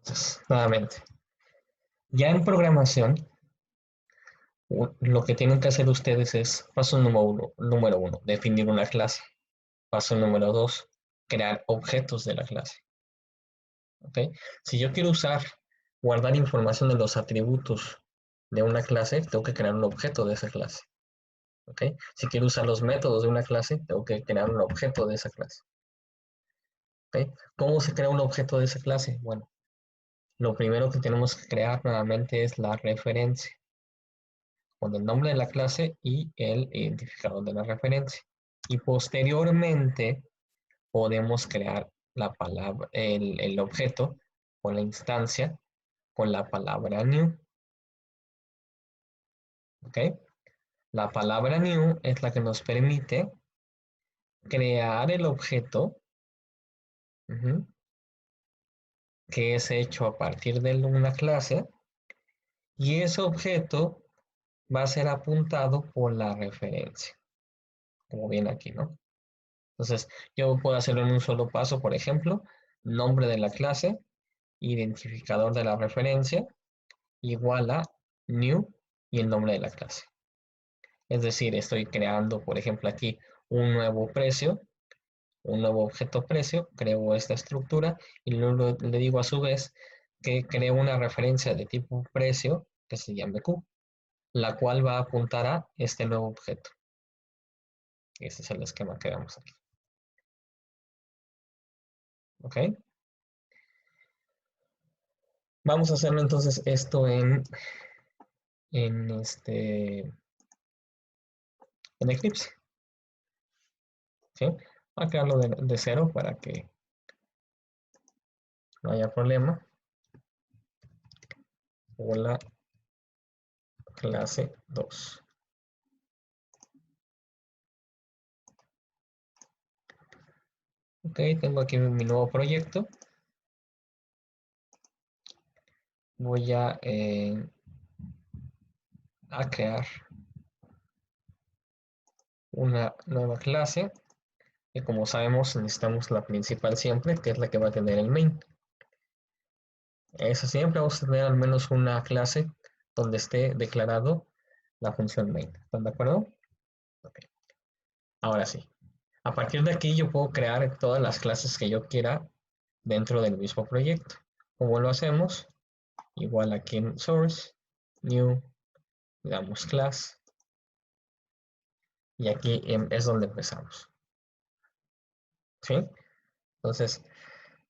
Entonces, nuevamente, ya en programación, lo que tienen que hacer ustedes es, paso número uno, definir una clase. Paso número dos, crear objetos de la clase. ¿Ok? Si yo quiero guardar información de los atributos de una clase, tengo que crear un objeto de esa clase. ¿Ok? Si quiero usar los métodos de una clase, tengo que crear un objeto de esa clase. ¿Ok? ¿Cómo se crea un objeto de esa clase? Bueno, lo primero que tenemos que crear nuevamente es la referencia, con el nombre de la clase y el identificador de la referencia. Y posteriormente podemos crear la palabra, el objeto o la instancia con la palabra new. ¿Ok? La palabra new es la que nos permite crear el objeto que es hecho a partir de una clase y ese objeto va a ser apuntado por la referencia, como viene aquí, ¿no? Entonces, yo puedo hacerlo en un solo paso, por ejemplo, nombre de la clase, identificador de la referencia, igual a new y el nombre de la clase. Es decir, estoy creando, por ejemplo, aquí un nuevo precio, un nuevo objeto precio, creo esta estructura y luego le digo a su vez que creo una referencia de tipo precio que se llame Q, la cual va a apuntar a este nuevo objeto. Este es el esquema que vemos aquí. ¿Ok? Vamos a hacerlo entonces esto en Eclipse. ¿Sí? Voy a crearlo de cero para que no haya problema. Hola, clase 2. Ok, tengo aquí mi nuevo proyecto. Voy a crear una nueva clase que, como sabemos, necesitamos la principal siempre, que es la que va a tener el main. Eso siempre vamos a tener al menos una clase donde esté declarado la función main. ¿Están de acuerdo? Okay. Ahora sí. A partir de aquí yo puedo crear todas las clases que yo quiera dentro del mismo proyecto. ¿Cómo lo hacemos? Igual aquí en source, new, damos class, y aquí es donde empezamos. ¿Sí? Entonces,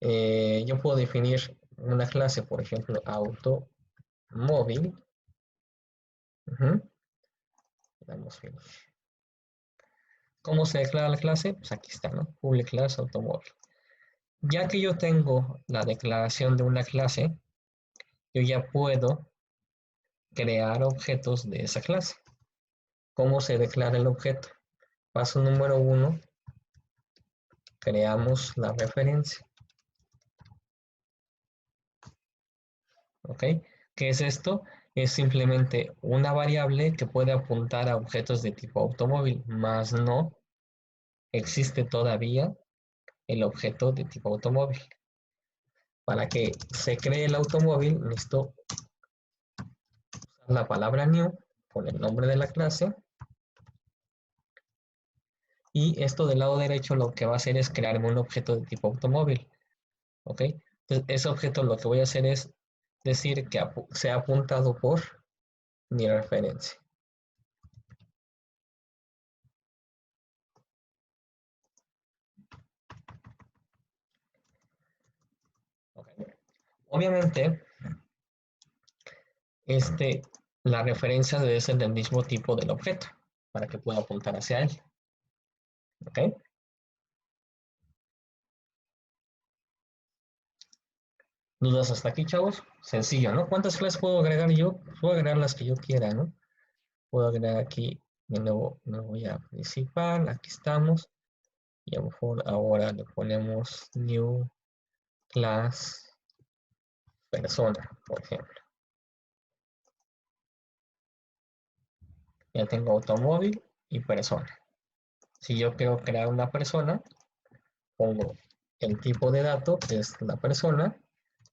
yo puedo definir una clase, por ejemplo, automóvil. Damos finish. ¿Cómo se declara la clase? Pues aquí está, ¿no? Public class automóvil. Ya que yo tengo la declaración de una clase, yo ya puedo crear objetos de esa clase. ¿Cómo se declara el objeto? Paso número 1, creamos la referencia. ¿Ok? ¿Qué es esto? Es simplemente una variable que puede apuntar a objetos de tipo automóvil, más no existe todavía el objeto de tipo automóvil. Para que se cree el automóvil, necesito usar la palabra new con el nombre de la clase. Y esto del lado derecho lo que va a hacer es crearme un objeto de tipo automóvil. ¿Ok? Entonces, ese objeto lo que voy a hacer es decir que sea apuntado por mi referencia. Okay. Obviamente, la referencia debe ser del mismo tipo del objeto para que pueda apuntar hacia él. ¿Ok? ¿Dudas hasta aquí, chavos? Sencillo, ¿no? ¿Cuántas clases puedo agregar yo? Puedo agregar las que yo quiera, ¿no? Puedo agregar aquí, de nuevo, me voy a principal, aquí estamos. Y a lo mejor ahora le ponemos new class persona, por ejemplo. Ya tengo automóvil y persona. Si yo quiero crear una persona, pongo el tipo de dato, que es la persona,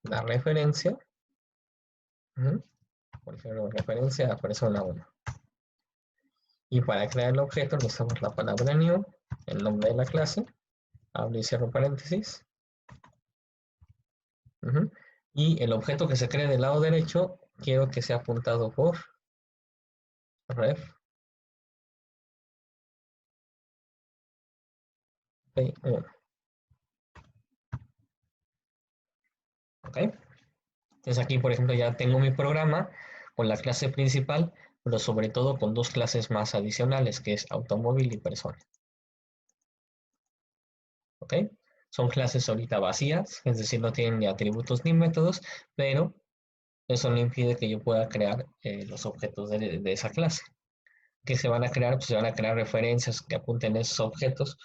la referencia. Por ejemplo, referencia a persona 1. Y para crear el objeto necesitamos la palabra new, el nombre de la clase, abro y cierro paréntesis. Y el objeto que se cree del lado derecho, quiero que sea apuntado por ref P1. ¿Ok? Entonces aquí, por ejemplo, ya tengo mi programa con la clase principal, pero sobre todo con dos clases más adicionales, que es automóvil y persona. ¿Ok? Son clases ahorita vacías, es decir, no tienen ni atributos ni métodos, pero eso no impide que yo pueda crear los objetos de esa clase. ¿Qué se van a crear? Pues se van a crear referencias que apunten a esos objetos,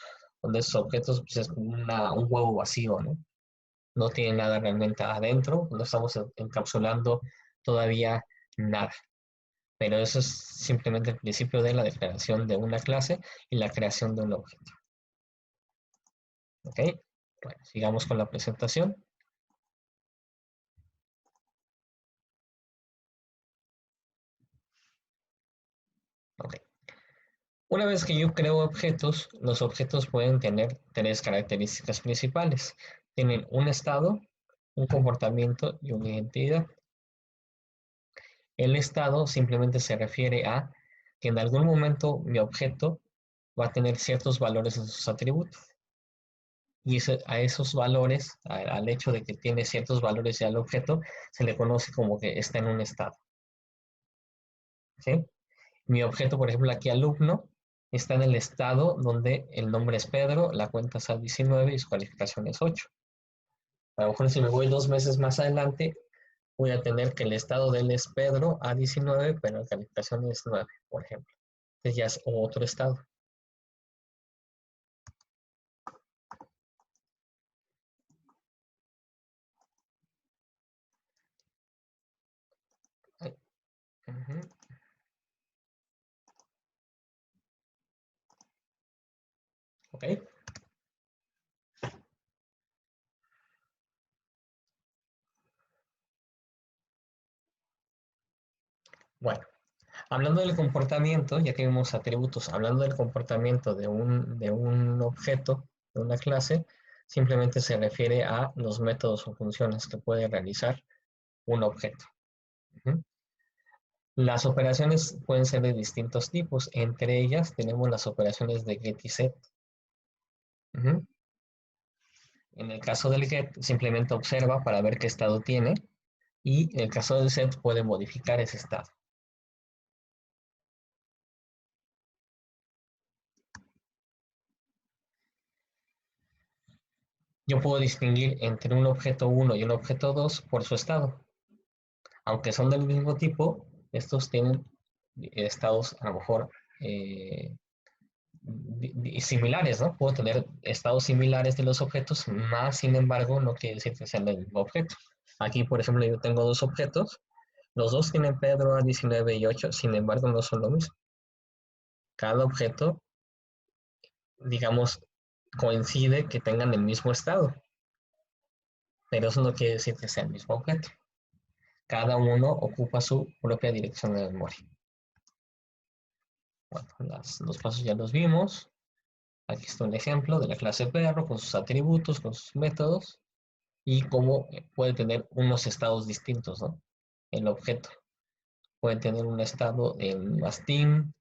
donde esos objetos pues, es como un huevo vacío, ¿no? No tiene nada realmente adentro, no estamos encapsulando todavía nada. Pero eso es simplemente el principio de la declaración de una clase y la creación de un objeto. ¿Ok? Bueno, sigamos con la presentación. Ok. Una vez que yo creo objetos, los objetos pueden tener tres características principales. Tienen un estado, un comportamiento y una identidad. El estado simplemente se refiere a que en algún momento mi objeto va a tener ciertos valores en sus atributos. Y a esos valores, al hecho de que tiene ciertos valores ya el objeto, se le conoce como que está en un estado. ¿Sí? Mi objeto, por ejemplo, aquí alumno, está en el estado donde el nombre es Pedro, la cuenta es A19 y su calificación es 8. A lo mejor si me voy 2 meses más adelante, voy a tener que el estado de él es Pedro A19, pero la calificación es 9, por ejemplo. Entonces ya es otro estado. ¿Ok? Bueno, hablando del comportamiento, ya que vimos atributos, hablando del comportamiento de un objeto, de una clase, simplemente se refiere a los métodos o funciones que puede realizar un objeto. Las operaciones pueden ser de distintos tipos. Entre ellas tenemos las operaciones de get y set. En el caso del get, simplemente observa para ver qué estado tiene. Y en el caso del set, puede modificar ese estado. Yo puedo distinguir entre un objeto 1 y un objeto 2 por su estado. Aunque son del mismo tipo, estos tienen estados a lo mejor similares, ¿no? Puedo tener estados similares de los objetos, más sin embargo no quiere decir que sean del mismo objeto. Aquí, por ejemplo, yo tengo dos objetos, los dos tienen Pedro a 19 y 8, sin embargo no son lo mismo. Cada objeto, digamos, coincide que tengan el mismo estado, pero eso no quiere decir que sea el mismo objeto. Cada uno ocupa su propia dirección de memoria. Bueno, los pasos ya los vimos. Aquí está un ejemplo de la clase perro con sus atributos, con sus métodos y cómo puede tener unos estados distintos, ¿no? El objeto puede tener un estado en mastín,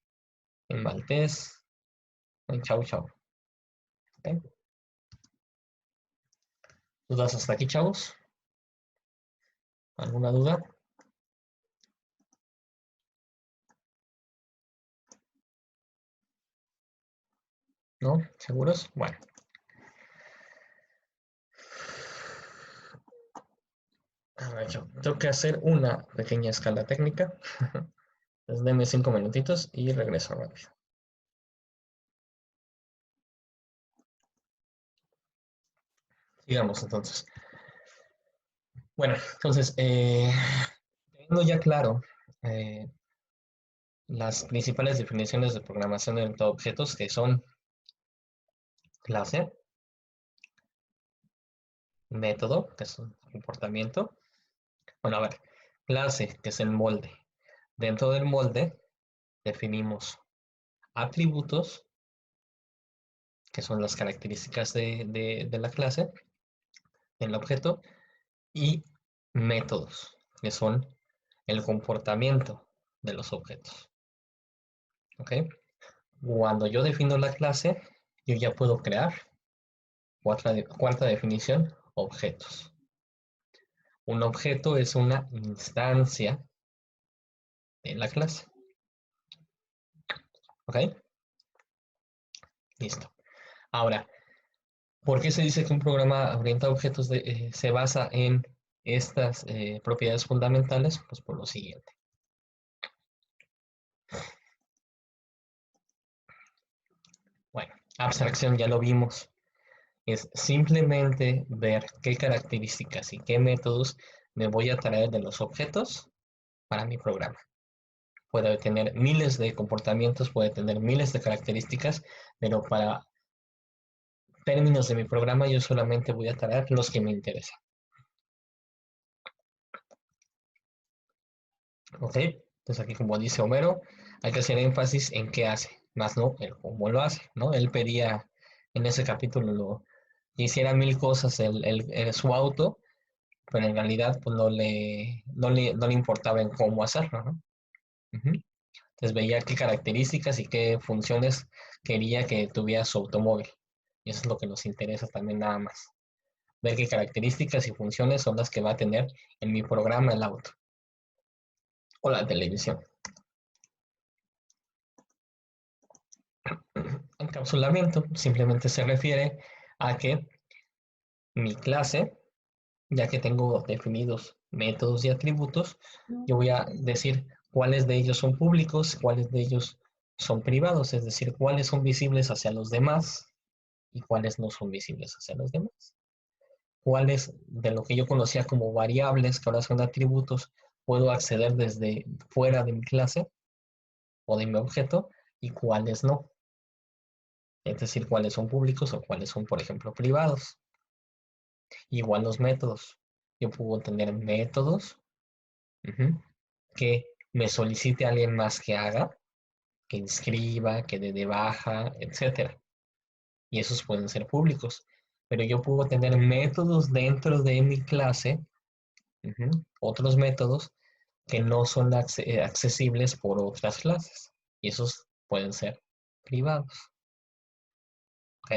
en maltés, en chau chau. ¿Okay? ¿Dudas hasta aquí, chavos? ¿Alguna duda? ¿No? ¿Seguros? Bueno. A ver, yo tengo que hacer una pequeña escala técnica. Entonces, denme 5 minutitos y regreso rápido. Sigamos entonces. Bueno, entonces, teniendo ya claro eh, las principales definiciones de programación de objetos, que son clase, método, que es un comportamiento. Bueno, a ver, clase, que es el molde. Dentro del molde definimos atributos, que son las características de la clase, del objeto, y métodos, que son el comportamiento de los objetos. ¿Ok? Cuando yo defino la clase, yo ya puedo crear cuarta definición, objetos. Un objeto es una instancia de la clase. ¿Ok? Listo. Ahora, ¿por qué se dice que un programa orientado a objetos se basa en estas propiedades fundamentales? Pues por lo siguiente. Bueno, abstracción ya lo vimos. Es simplemente ver qué características y qué métodos me voy a traer de los objetos para mi programa. Puede tener miles de comportamientos, puede tener miles de características, pero para términos de mi programa yo solamente voy a traer los que me interesan. ¿Ok? Entonces aquí, como dice Homero, hay que hacer énfasis en qué hace, más no el cómo lo hace, ¿no? Él pedía en ese capítulo que hiciera mil cosas su auto, pero en realidad pues no le importaba en cómo hacerlo, ¿no? Ujú. Entonces veía qué características y qué funciones quería que tuviera su automóvil. Y eso es lo que nos interesa también nada más. Ver qué características y funciones son las que va a tener en mi programa el auto o la televisión. Encapsulamiento simplemente se refiere a que mi clase, ya que tengo definidos métodos y atributos, yo voy a decir cuáles de ellos son públicos, cuáles de ellos son privados, es decir, cuáles son visibles hacia los demás y cuáles no son visibles hacia los demás. Cuáles de lo que yo conocía como variables, que ahora son atributos, puedo acceder desde fuera de mi clase o de mi objeto y cuáles no. Es decir, cuáles son públicos o cuáles son, por ejemplo, privados. Igual los métodos. Yo puedo tener métodos que me solicite a alguien más que haga, que inscriba, que dé de baja, etcétera. Y esos pueden ser públicos. Pero yo puedo tener métodos dentro de mi clase, otros métodos que no son accesibles por otras clases. Y esos pueden ser privados. ¿Ok?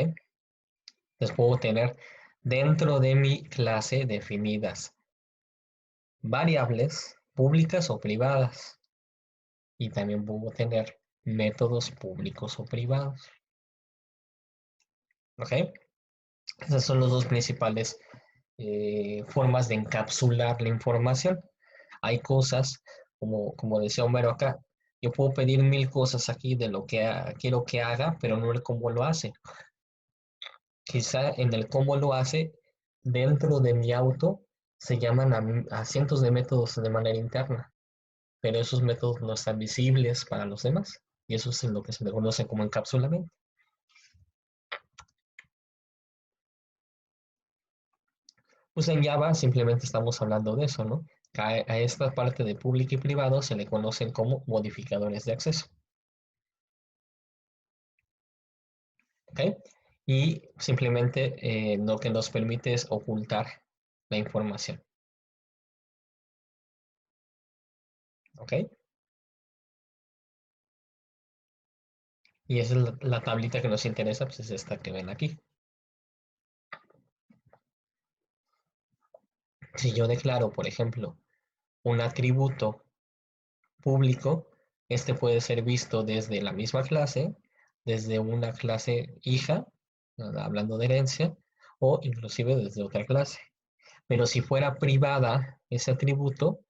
Entonces puedo tener dentro de mi clase definidas variables públicas o privadas. Y también puedo tener métodos públicos o privados. ¿Ok? Esas son las dos principales formas de encapsular la información. Hay cosas, como decía Homero acá, yo puedo pedir mil cosas aquí de lo que quiero que haga, pero no el cómo lo hace. Quizá en el cómo lo hace, dentro de mi auto, se llaman a cientos de métodos de manera interna, pero esos métodos no están visibles para los demás. Y eso es lo que se le conoce como encapsulamiento. Pues en Java simplemente estamos hablando de eso, ¿no? A esta parte de público y privado se le conocen como modificadores de acceso. ¿Ok? Y simplemente lo que nos permite es ocultar la información. ¿Ok? Y esa es la tablita que nos interesa, pues es esta que ven aquí. Si yo declaro, por ejemplo, un atributo público, este puede ser visto desde la misma clase, desde una clase hija, hablando de herencia, o inclusive desde otra clase. Pero si fuera privada ese atributo,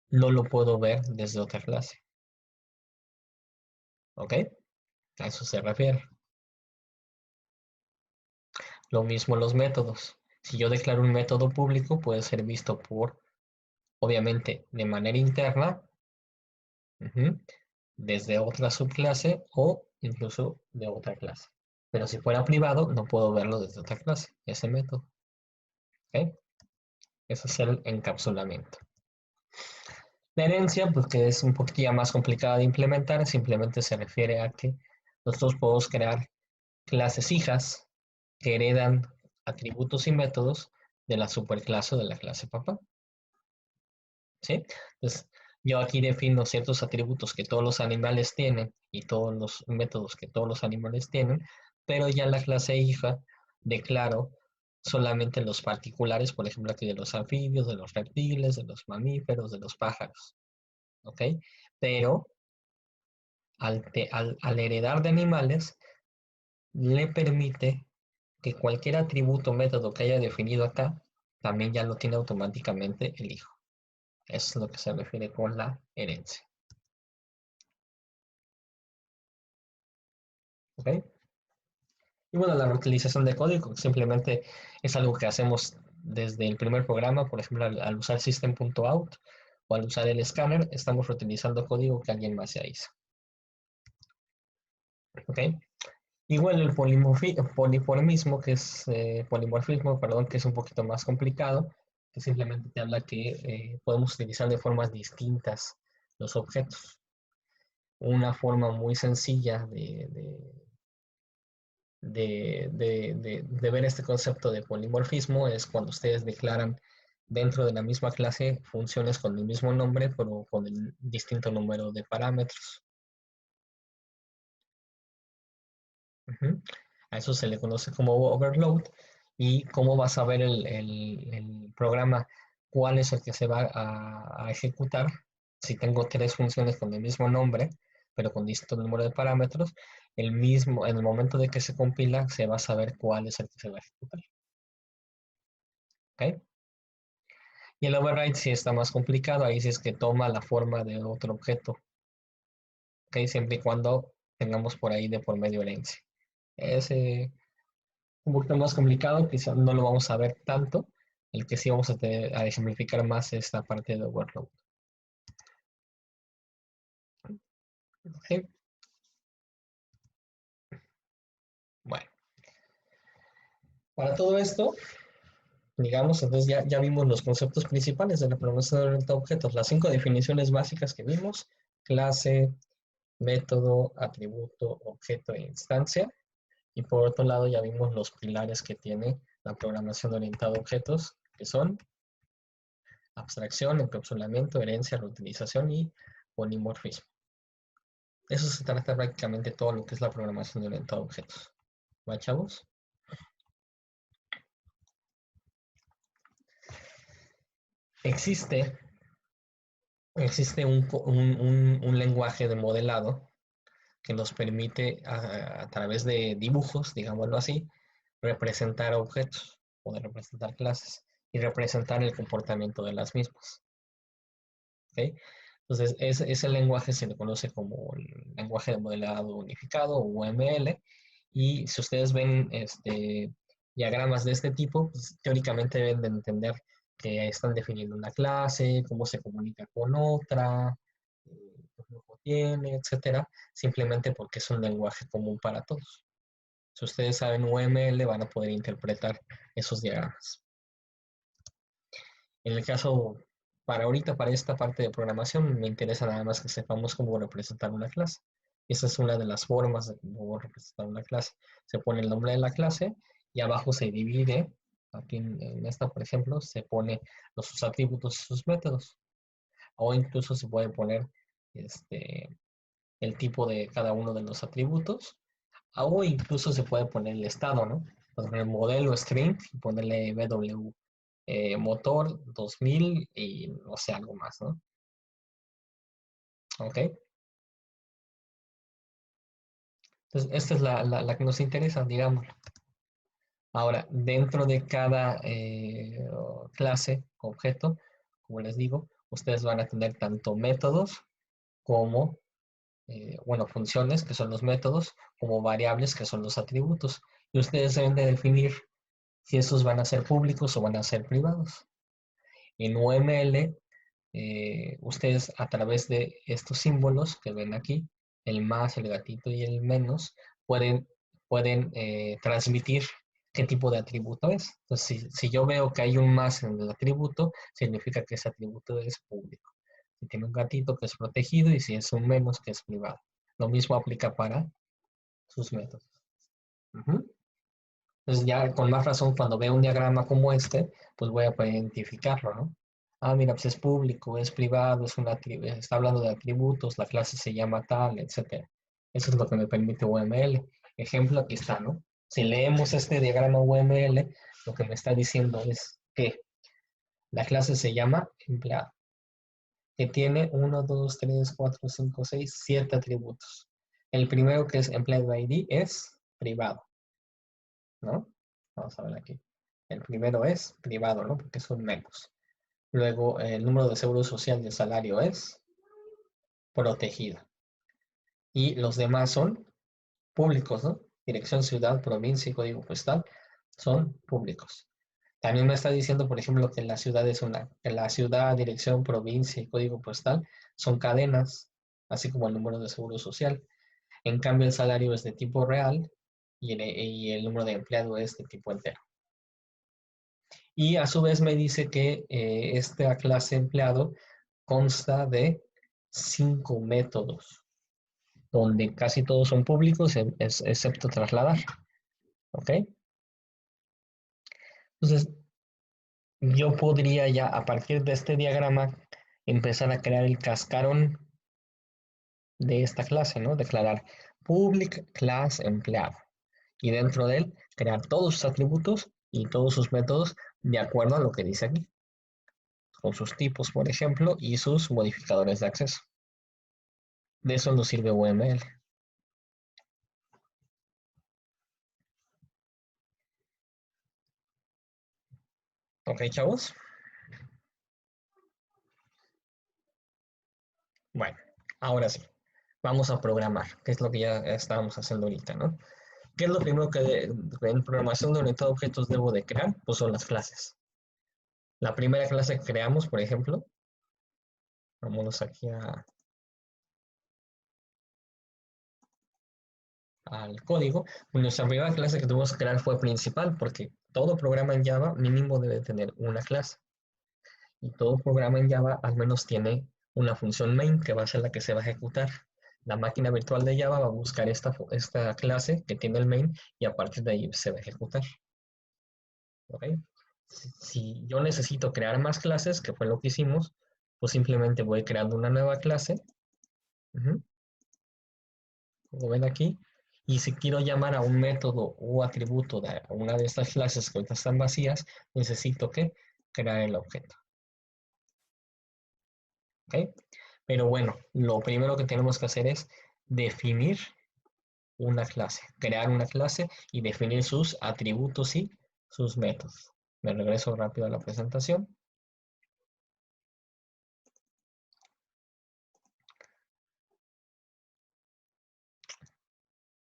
no lo puedo ver desde otra clase. ¿Ok? A eso se refiere. Lo mismo los métodos. Si yo declaro un método público, puede ser visto obviamente, de manera interna, desde otra subclase o incluso de otra clase. Pero si fuera privado, no puedo verlo desde otra clase, ese método. ¿Ok? Eso es el encapsulamiento. La herencia, pues que es un poquito más complicada de implementar, simplemente se refiere a que nosotros podemos crear clases hijas que heredan atributos y métodos de la superclase o de la clase papá. ¿Sí? Entonces, yo aquí defino ciertos atributos que todos los animales tienen y todos los métodos que todos los animales tienen, pero ya en la clase hija declaro solamente los particulares, por ejemplo, aquí de los anfibios, de los reptiles, de los mamíferos, de los pájaros. ¿Ok? Pero al heredar de animales, le permite que cualquier atributo o método que haya definido acá, también ya lo tiene automáticamente el hijo. Eso es lo que se refiere con la herencia. ¿Ok? Y bueno, la reutilización de código simplemente es algo que hacemos desde el primer programa, por ejemplo, al usar system.out o al usar el escáner, estamos reutilizando código que alguien más ya hizo. ¿Ok? Igual el polimorfismo, que es polimorfismo, perdón, que es un poquito más complicado, que simplemente te habla que podemos utilizar de formas distintas los objetos. Una forma muy sencilla de ver este concepto de polimorfismo es cuando ustedes declaran dentro de la misma clase funciones con el mismo nombre, pero con el distinto número de parámetros. A eso se le conoce como overload. ¿Y cómo vas a ver el programa cuál es el que se va a ejecutar? Si tengo tres funciones con el mismo nombre, pero con distinto número de parámetros, en el momento de que se compila, se va a saber cuál es el que se va a ejecutar. ¿Ok? Y el override sí está más complicado, ahí sí es que toma la forma de otro objeto. ¿Ok? Siempre y cuando tengamos por ahí de por medio herencia. Ese un poquito más complicado, quizá no lo vamos a ver tanto. El que sí vamos a ejemplificar más es la parte de workload. ¿Okay? Bueno, para todo esto, digamos, entonces ya vimos los conceptos principales de la programación orientada a objetos, las 5 definiciones básicas que vimos: clase, método, atributo, objeto e instancia. Y por otro lado, ya vimos los pilares que tiene la programación orientada a objetos, que son abstracción, encapsulamiento, herencia, reutilización y polimorfismo. Eso se trata prácticamente todo lo que es la programación orientada a objetos. ¿Va, chavos? Existe, existe un lenguaje de modelado que nos permite a través de dibujos, digámoslo así, representar objetos o de representar clases y representar el comportamiento de las mismas. ¿Okay? Entonces, ese lenguaje se le conoce como el lenguaje de modelado unificado o UML. Y si ustedes ven diagramas de este tipo, pues, teóricamente deben de entender que están definiendo una clase, cómo se comunica con otra, qué flujo tiene, etcétera, simplemente porque es un lenguaje común para todos. Si ustedes saben UML, van a poder interpretar esos diagramas. En el caso, para ahorita, para esta parte de programación, me interesa nada más que sepamos cómo representar una clase. Esa es una de las formas de cómo representar una clase. Se pone el nombre de la clase y abajo se divide. Aquí en esta, por ejemplo, se pone sus atributos y sus métodos. O incluso se puede poner el tipo de cada uno de los atributos. O incluso se puede poner el estado, ¿no? Poner el modelo string y ponerle W motor 2000 y no sé, algo más, ¿no? Ok. Entonces, esta es la que nos interesa, digamos. Ahora, dentro de cada clase, objeto, como les digo, ustedes van a tener tanto métodos como, bueno, funciones, que son los métodos, como variables, que son los atributos. Y ustedes deben de definir si esos van a ser públicos o van a ser privados. En UML, ustedes a través de estos símbolos que ven aquí, el más, el gatito y el menos, pueden transmitir qué tipo de atributo es. Entonces, si yo veo que hay un más en el atributo, significa que ese atributo es público. Si tiene un gatito que es protegido y si es un menos que es privado. Lo mismo aplica para sus métodos. Ujú. Entonces ya con más razón cuando veo un diagrama como este, pues voy a poder identificarlo, ¿no? Ah, mira, pues es público, es privado, está hablando de atributos, la clase se llama tal, etcétera. Eso es lo que me permite UML. Ejemplo, aquí está, ¿no? Si leemos este diagrama UML, lo que me está diciendo es que la clase se llama empleado, que tiene 1, 2, 3, 4, 5, 6, 7 atributos. El primero que es empleado ID es privado, ¿no? Vamos a ver aquí. El primero es privado, ¿no? Porque es un menos. Luego, el número de seguro social y el salario es protegido. Y los demás son públicos, ¿no? Dirección, ciudad, provincia y código postal son públicos. También me está diciendo, por ejemplo, que la ciudad, dirección, provincia y código postal son cadenas, así como el número de seguro social. En cambio, el salario es de tipo real y el número de empleado es de tipo entero. Y a su vez me dice que esta clase empleado consta de 5 métodos, donde casi todos son públicos, excepto trasladar. ¿Ok? Entonces, yo podría ya, a partir de este diagrama, empezar a crear el cascarón de esta clase, ¿no? Declarar public class empleado. Y dentro de él, crear todos sus atributos y todos sus métodos de acuerdo a lo que dice aquí, con sus tipos, por ejemplo, y sus modificadores de acceso. De eso nos sirve UML. ¿Ok, chavos? Bueno, ahora sí. Vamos a programar, que es lo que ya estábamos haciendo ahorita, ¿no? ¿Qué es lo primero que en programación de orientado a objetos debo de crear? Pues son las clases. La primera clase que creamos, por ejemplo, vámonos aquí al código. Nuestra primera clase que tuvimos que crear fue principal, porque todo programa en Java mínimo debe tener una clase. Y todo programa en Java al menos tiene una función main que va a ser la que se va a ejecutar. La máquina virtual de Java va a buscar esta clase que tiene el main y a partir de ahí se va a ejecutar. ¿Ok? Si yo necesito crear más clases, que fue lo que hicimos, pues simplemente voy creando una nueva clase. Como ven aquí. Y si quiero llamar a un método o atributo de una de estas clases que ahorita están vacías, necesito que crear el objeto. ¿Ok? Pero bueno, lo primero que tenemos que hacer es definir una clase, crear una clase y definir sus atributos y sus métodos. Me regreso rápido a la presentación.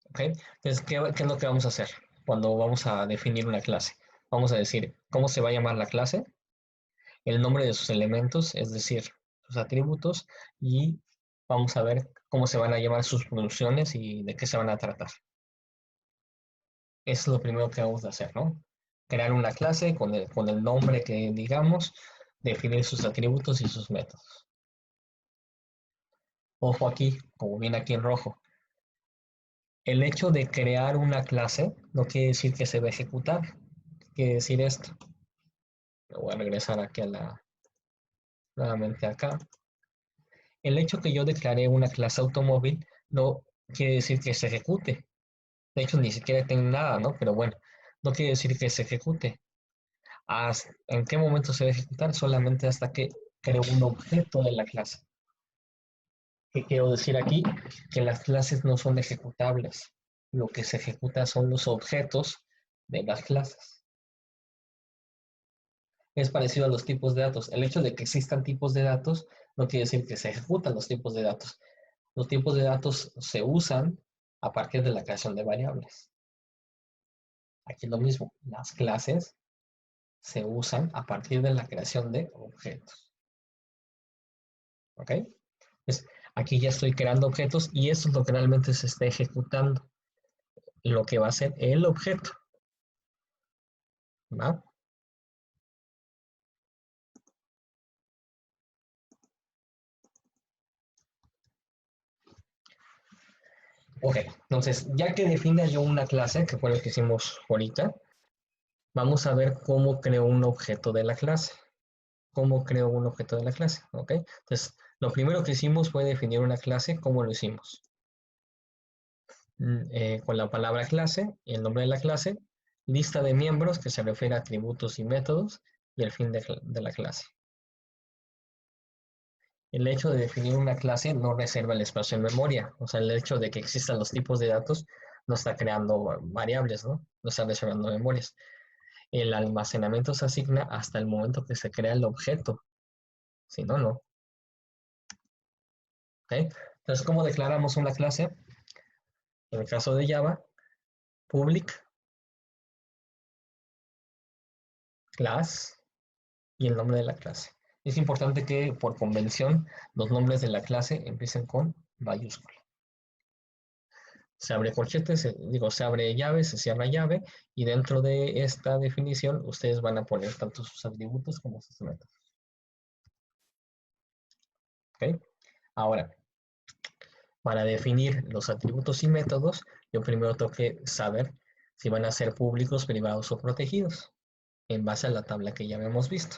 ¿Ok? Entonces, ¿qué es lo que vamos a hacer cuando vamos a definir una clase? Vamos a decir cómo se va a llamar la clase, el nombre de sus elementos, es decir, sus atributos, y vamos a ver cómo se van a llamar sus funciones y de qué se van a tratar. Eso es lo primero que vamos a hacer, ¿no? Crear una clase con el nombre que digamos, definir sus atributos y sus métodos. Ojo aquí, como viene aquí en rojo. El hecho de crear una clase no quiere decir que se va a ejecutar. ¿Qué quiere decir esto? Me voy a regresar aquí nuevamente acá. El hecho que yo declaré una clase automóvil no quiere decir que se ejecute. De hecho, ni siquiera tengo nada, ¿no? Pero bueno, no quiere decir que se ejecute. ¿En qué momento se va a ejecutar? Solamente hasta que creo un objeto de la clase. ¿Qué quiero decir aquí? Que las clases no son ejecutables. Lo que se ejecuta son los objetos de las clases. Es parecido a los tipos de datos. El hecho de que existan tipos de datos no quiere decir que se ejecutan los tipos de datos. Los tipos de datos se usan a partir de la creación de variables. Aquí es lo mismo. Las clases se usan a partir de la creación de objetos. ¿Ok? Pues aquí ya estoy creando objetos y eso es lo que realmente se está ejecutando. Lo que va a ser el objeto. ¿va? Ok, entonces, ya que defina yo una clase, que fue lo que hicimos ahorita, vamos a ver cómo creo un objeto de la clase. ¿Cómo creo un objeto de la clase? ¿Ok? Entonces, lo primero que hicimos fue definir una clase. ¿Cómo lo hicimos? Con la palabra clase y el nombre de la clase, lista de miembros que se refiere a atributos y métodos y el fin de la clase. El hecho de definir una clase no reserva el espacio en memoria. O sea, el hecho de que existan los tipos de datos no está creando variables, ¿no? No está reservando memorias. El almacenamiento se asigna hasta el momento que se crea el objeto. Si no, no. ¿Ok? Entonces, ¿cómo declaramos una clase? En el caso de Java, public class y el nombre de la clase. Es importante que por convención los nombres de la clase empiecen con mayúscula. Se abre corchete, se abre llave, se cierra llave y dentro de esta definición ustedes van a poner tanto sus atributos como sus métodos. ¿Ok? Ahora, para definir los atributos y métodos, yo primero tengo que saber si van a ser públicos, privados o protegidos, en base a la tabla que ya habíamos visto.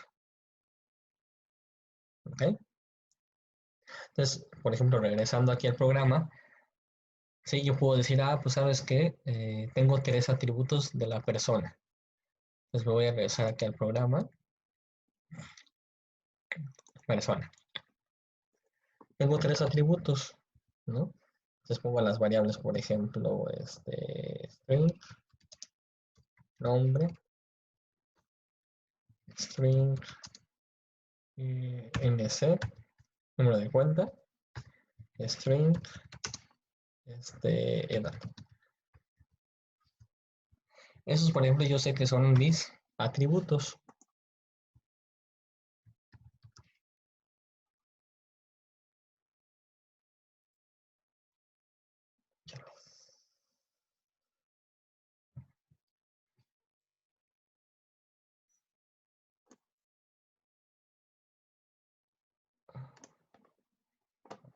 ¿Ok? Entonces, por ejemplo, regresando aquí al programa, sí, yo puedo decir, pues sabes que tengo 3 atributos de la persona. Entonces me voy a regresar aquí al programa, persona. Tengo 3 atributos, ¿no? Entonces pongo las variables, por ejemplo, string, nombre, string, nc, número de cuenta, string, edad. Esos, por ejemplo, yo sé que son mis atributos.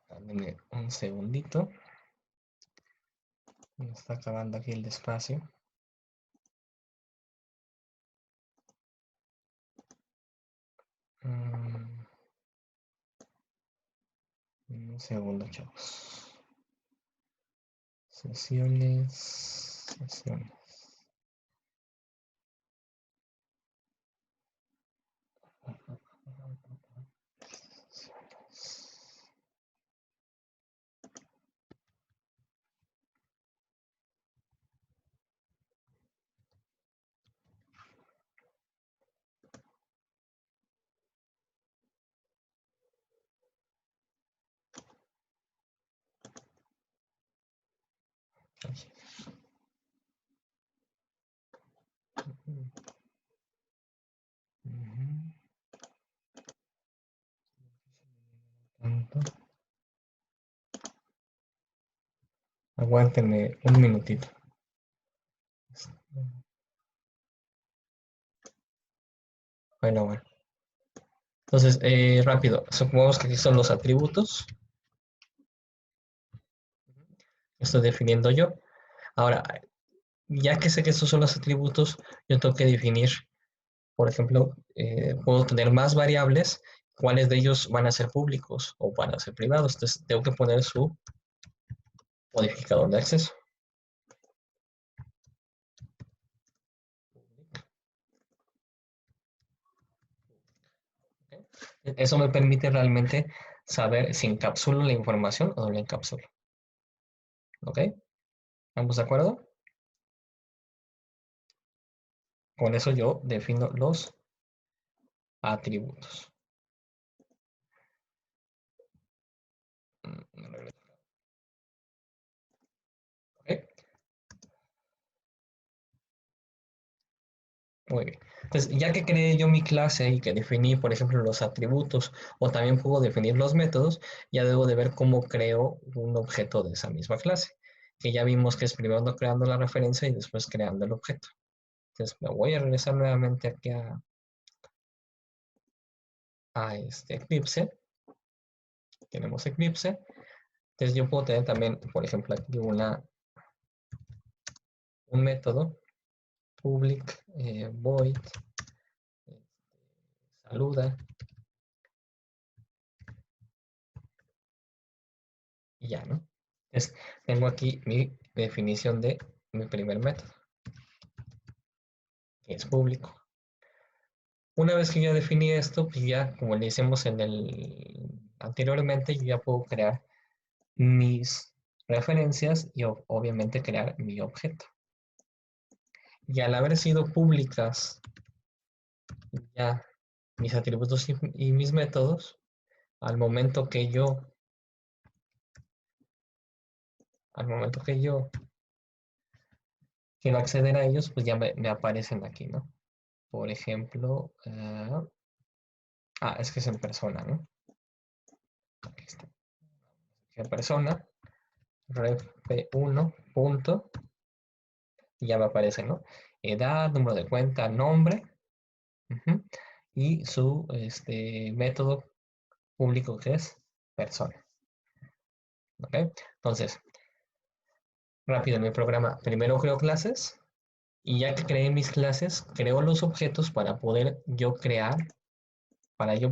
Dame un segundito. Me está acabando aquí el espacio. Un segundo, chavos. Sesiones. Aguántenme un minutito. Bueno. Entonces, rápido, supongamos que aquí son los atributos. Estoy definiendo yo. Ahora, ya que sé que estos son los atributos, yo tengo que definir, por ejemplo, puedo tener más variables, cuáles de ellos van a ser públicos o van a ser privados. Entonces, tengo que poner su modificador de acceso. Eso me permite realmente saber si encapsulo la información o no la encapsulo. ¿Ok? ¿Estamos de acuerdo? Con eso yo defino los atributos. ¿Ok? Muy bien. Entonces, ya que creé yo mi clase y que definí, por ejemplo, los atributos o también puedo definir los métodos, ya debo de ver cómo creo un objeto de esa misma clase, que ya vimos que es primero creando la referencia y después creando el objeto. Entonces me voy a regresar nuevamente aquí a Eclipse. Tenemos Eclipse. Entonces yo puedo tener también, por ejemplo, aquí un método public void saluda y ya, ¿no? Entonces tengo aquí mi definición de mi primer método, que es público. Una vez que ya definí esto, pues ya como le hicimos anteriormente, yo ya puedo crear mis referencias y obviamente crear mi objeto. Y al haber sido públicas ya mis atributos y mis métodos, al momento que yo quiero acceder a ellos, pues ya me aparecen aquí, ¿no? Por ejemplo, es que es en persona, ¿no? Aquí está. En persona, ref p1 punto, y ya me aparece, ¿no? Edad, número de cuenta, nombre, y su método público que es persona. ¿Ok? Entonces, rápido en mi programa, primero creo clases, y ya que creé mis clases, creo los objetos para poder yo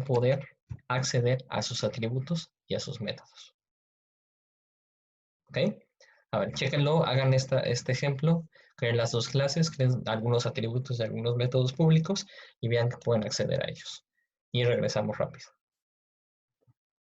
poder acceder a sus atributos y a sus métodos. ¿Ok? A ver, chéquenlo, hagan este ejemplo, creen las dos clases, creen algunos atributos y algunos métodos públicos y vean que pueden acceder a ellos. Y regresamos rápido.